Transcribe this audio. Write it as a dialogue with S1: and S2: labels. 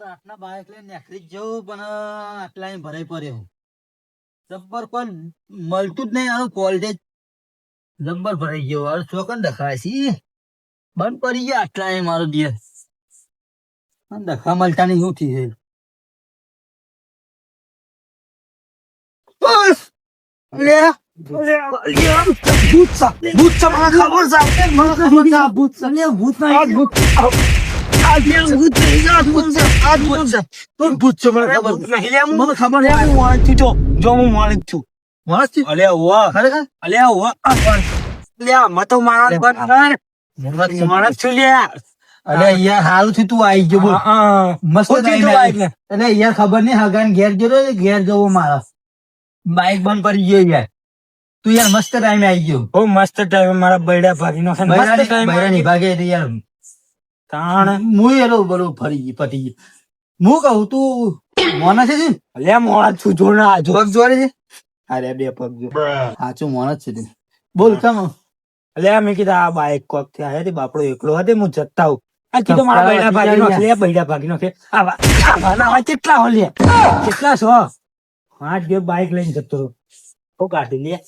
S1: રાતના બાઈક લઈને નીકળી જ જવું પણ આટલા ભરાઈ પડ્યો જબ્બર કોઈ મળતું જ નહીં આનું કોલેજ જબ્બર ભરાઈ ગયો હાલ ચોકન દેખાય છે બંધ પડી ગયા આટલા મારો દિવસ દખા મળતા નહીં શું થઈ હારું થયું તું આવી ગયો મસ્ત એટલે યાર ખબર નઈ હગાન ઘેર ગયો ઘેર જવો મારા બાઈક બંધ પડી ગયો યાર તું યાર મસ્ત ટાઈમે આવી ગયો
S2: બહુ મસ્ત ટાઈમ મારા બૈડા ભાગી નો
S1: બૈરાની ભાગે યાર
S2: તાણ
S1: હું એલો બરો ફરી ગઈ પટી ગઈ હું કહું તું મોના છે
S2: અલ્યા મોડા છું જોના
S1: પગ જોડે છે અરે બે પગ જો સાચું મોન જ છે તે બોલ કમ
S2: અલ્યા મેં કીધું આ બાઈક કોક થી આયા તે બાપડો એકલો હતો હું જતા હું આ કીધું મારા બૈડા ભાગી નો લે બૈડા ભાગી નો કે આવા કેટલા હો લે કેટલા છો 8 બાઈક લઈને જતો રહો કાઢી લે